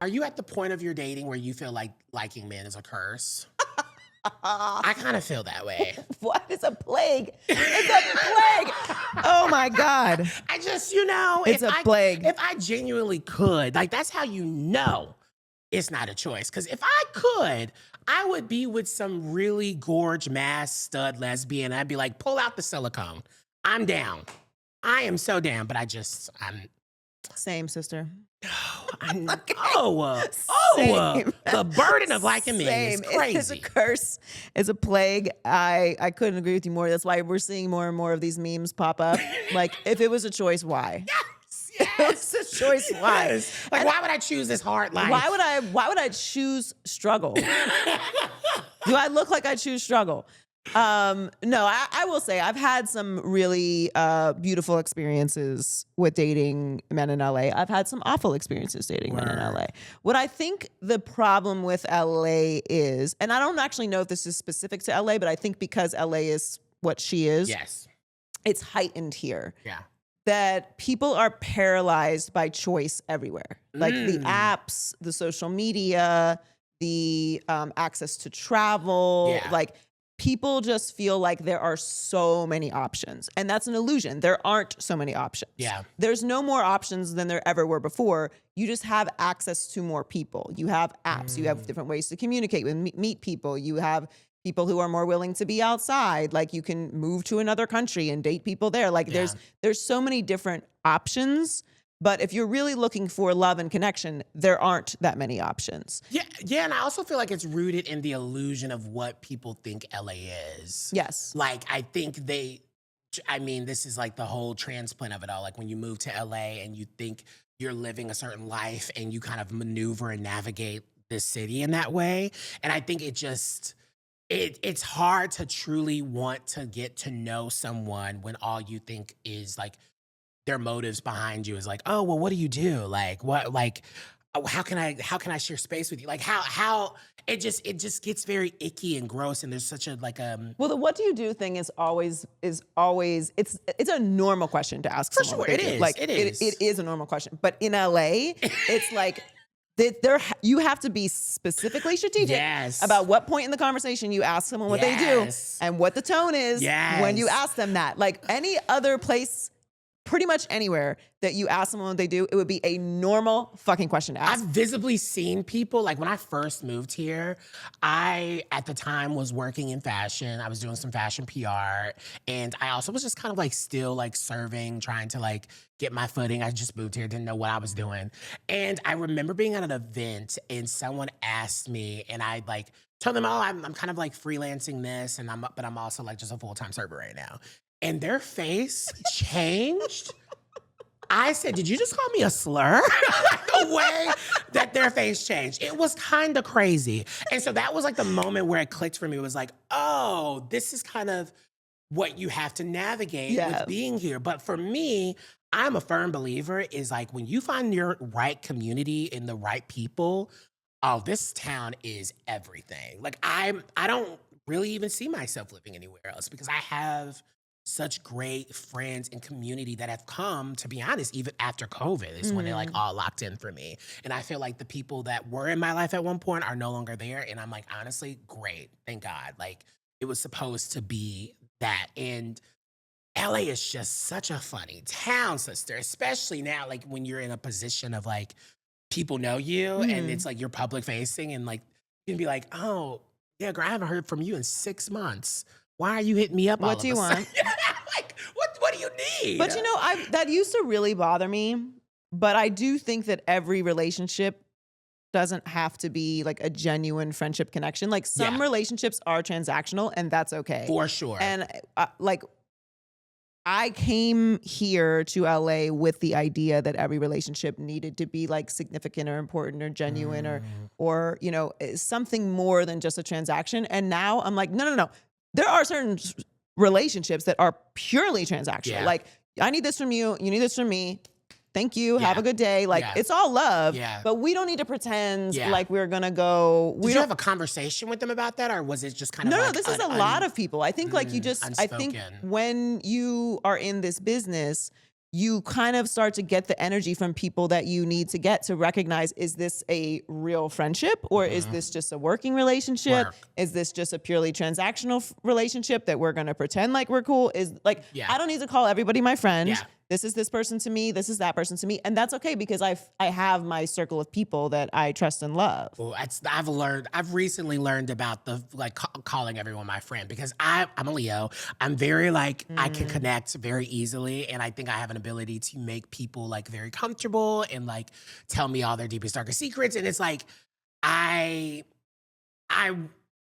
you at the point of your dating where you feel like liking men is a curse? I kind of feel that way. What is a plague? It's a plague. Oh my God. I just, It's a plague. If I genuinely could, like, that's how you know it's not a choice. Because if I could, I would be with some really gorge, mass stud lesbian. I'd be like, pull out the silicone. I'm down. I am so down, but I'm. Same, sister. I know. The burden of liking men is crazy. It's a curse. It's a plague. I couldn't agree with you more. That's why we're seeing more and more of these memes pop up. Like, if it was a choice, why? Yes. It's a choice, why? Yes. Like, why would I choose this hard life? Why would I choose struggle? Do I look like I choose struggle? No, I will say I've had some really beautiful experiences with dating men in LA. I've had some awful experiences dating men in LA. What I think the problem with LA is, and I don't actually know if this is specific to LA, but I think because LA is what she is, yes, it's heightened here. Yeah. That people are paralyzed by choice everywhere. Like the apps, the social media, the access to travel, like people just feel like there are so many options. And that's an illusion. There aren't so many options. Yeah. There's no more options than there ever were before. You just have access to more people. You have apps. You have different ways to communicate with, meet people. You have people who are more willing to be outside. Like you can move to another country and date people there. Like there's so many different options. But if you're really looking for love and connection, there aren't that many options. Yeah, and I also feel like it's rooted in the illusion of what people think LA is. Yes. Like, I think this is like the whole transplant of it all. Like when you move to LA and you think you're living a certain life and you kind of maneuver and navigate this city in that way. And I think it's hard to truly want to get to know someone when all you think is like, their motives behind you is like, oh, well, what do you do? Like, what, like, how can I share space with you? Like how it just gets very icky and gross. And there's such a well, the what do you do thing is always it's a normal question to ask. For someone sure, it is. Like it is. It is a normal question. But in LA, it's like you have to be specifically strategic about what point in the conversation you ask someone what they do and what the tone is when you ask them that. Like any other place, pretty much anywhere that you ask someone what they do, it would be a normal fucking question to ask. I've visibly seen people, like when I first moved here, I, at the time, was working in fashion. I was doing some fashion PR. And I also was just kind of like still like serving, trying to like get my footing. I just moved here, didn't know what I was doing. And I remember being at an event and someone asked me, and I like told them, oh, I'm kind of like freelancing this, but I'm also like just a full-time server right now. And their face changed. I said, did you just call me a slur? The way that their face changed. It was kind of crazy. And so that was like the moment where it clicked for me. It was like, oh, this is kind of what you have to navigate with being here. But for me, I'm a firm believer is like when you find your right community and the right people, oh, this town is everything. Like I don't really even see myself living anywhere else because I have such great friends and community that have come, to be honest, even after COVID is when they like all locked in for me. And I feel like the people that were in my life at one point are no longer there. And I'm like, honestly, great. Thank God. Like it was supposed to be that. And LA is just such a funny town, sister, especially now, like when you're in a position of like, people know you and it's like you're public facing and like, you can be like, oh yeah, girl, I haven't heard from you in 6 months. Why are you hitting me up? What do you want? Like, what do you need? But you know, that used to really bother me. But I do think that every relationship doesn't have to be like a genuine friendship connection. Like some relationships are transactional, and that's okay. For sure. And like, I came here to LA with the idea that every relationship needed to be like significant or important or genuine or you know something more than just a transaction. And now I'm like, no. There are certain relationships that are purely transactional. Like, I need this from you. You need this from me. Thank you. Have a good day. Like, it's all love. But we don't need to pretend like we're going to go. Did you have a conversation with them about that? Or was it just kind of No, this is a lot of people. I think like you just, I think when you are in this business, you kind of start to get the energy from people that you need to get to recognize, is this a real friendship or is this just a working relationship? Work. Is this just a purely transactional relationship that we're going to pretend like we're cool? Is like, Yeah. I don't need to call everybody my friend. Yeah. This is this person to me. This is that person to me. And that's okay because I have my circle of people that I trust and love. Well, I've recently learned about the calling everyone my friend because I'm a Leo. I'm very I can connect very easily, and I think I have an ability to make people like very comfortable and like tell me all their deepest darkest secrets. And it's like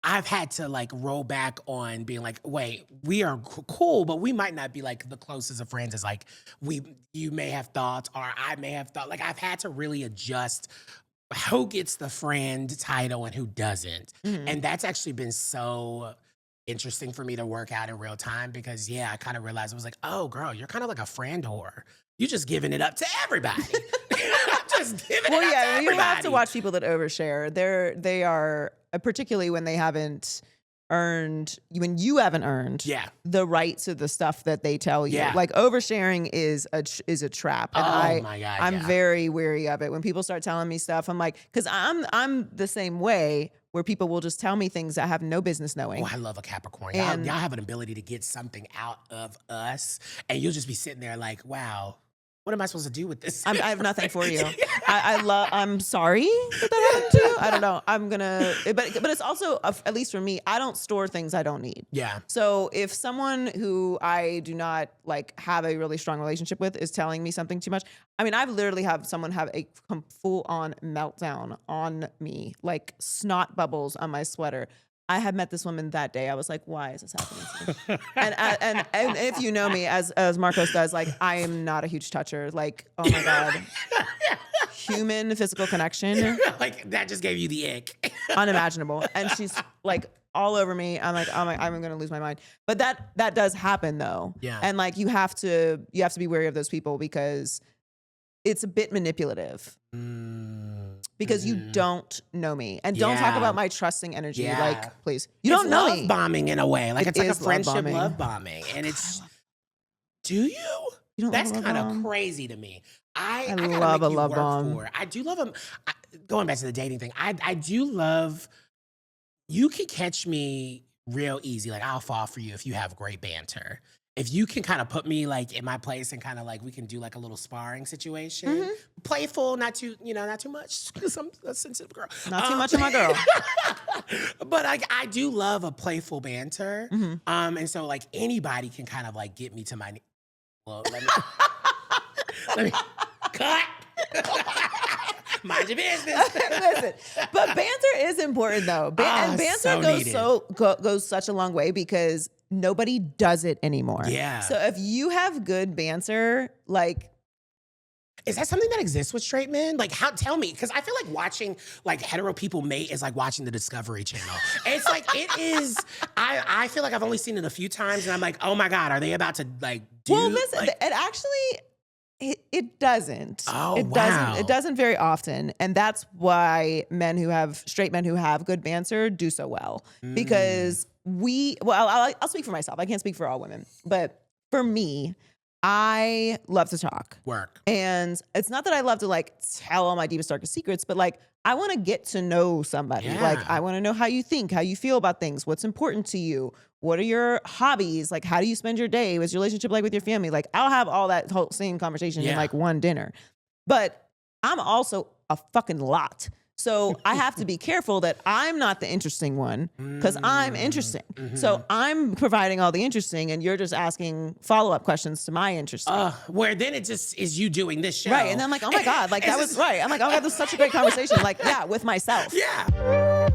I've had to like roll back on being like, wait, we are cool, but we might not be like the closest of friends as like you may have thought or I may have thought. Like I've had to really adjust who gets the friend title and who doesn't. And that's actually been so interesting for me to work out in real time because I kind of realized I was like, oh girl, you're kind of like a friend whore. You're just giving it up to everybody. Just giving it up to everybody. You have to watch people that overshare. They are, particularly when they haven't earned, when you haven't earned the right to the stuff that they tell you. Yeah. Like oversharing is a trap. And my God, I'm very wary of it. When people start telling me stuff, I'm like, because I'm the same way where people will just tell me things that I have no business knowing. Oh, I love a Capricorn. And y'all have an ability to get something out of us, and you'll just be sitting there like, wow, what am I supposed to do with this? I have nothing for you. I'm sorry that happened to you. I don't know. I'm gonna, but it's also, at least for me, I don't store things I don't need. Yeah. So if someone who I do not like have a really strong relationship with is telling me something too much, I mean, I've literally had someone have a full on meltdown on me, like snot bubbles on my sweater. I had met this woman that day. I was like, why is this happening to me? and if you know me, as Marcos does, like I am not a huge toucher. Like, oh my God. Human physical connection. Like that just gave you the ick. Unimaginable. And she's like all over me. I'm like, I'm gonna lose my mind. But that does happen though. Yeah. And like you have to be wary of those people because it's a bit manipulative. Because you don't know me. And don't talk about my trusting energy. Yeah. Like, please. You don't know love me. bombing in a way. Like it's like a is love friendship bombing. love bombing. And it's do you? You don't That's love a kind bomb? of crazy to me. I love gotta a make you love work bomb. for it. I do love them. Going back to the dating thing, I do love, you can catch me real easy. Like I'll fall for you if you have great banter. If you can kind of put me like in my place and kind of like we can do like a little sparring situation, playful, not too much, because I'm a sensitive girl. Not too much of my girl. But I do love a playful banter, and so like anybody can kind of like get me to my. Well, let me cut. Mind your business. Listen, but banter is important though. And banter so goes such a long way because nobody does it anymore. Yeah. So if you have good banter, like, is that something that exists with straight men? Like, tell me, because I feel like watching like hetero people mate is like watching the Discovery Channel. It's like it is. I feel like I've only seen it a few times, and I'm like, oh my God, are they about to like do? well, listen, like, it actually. It doesn't. Oh, it wow. doesn't. It doesn't very often, and that's why straight men who have good banter do so well. Because I'll speak for myself. I can't speak for all women, but for me, I love to talk. Work. And it's not that I love to like tell all my deepest, darkest secrets, but like I want to get to know somebody. Yeah. Like I want to know how you think, how you feel about things, what's important to you. What are your hobbies? Like, how do you spend your day? What's your relationship like with your family? Like, I'll have all that whole same conversation in like one dinner. But I'm also a fucking lot. So I have to be careful that I'm not the interesting one because I'm interesting. So I'm providing all the interesting and you're just asking follow-up questions to my interesting. Where then it just is you doing this show. Right. And then I'm like, oh my God, like that was right. I'm like, oh my God, this was such a great conversation. Like, yeah, with myself. Yeah.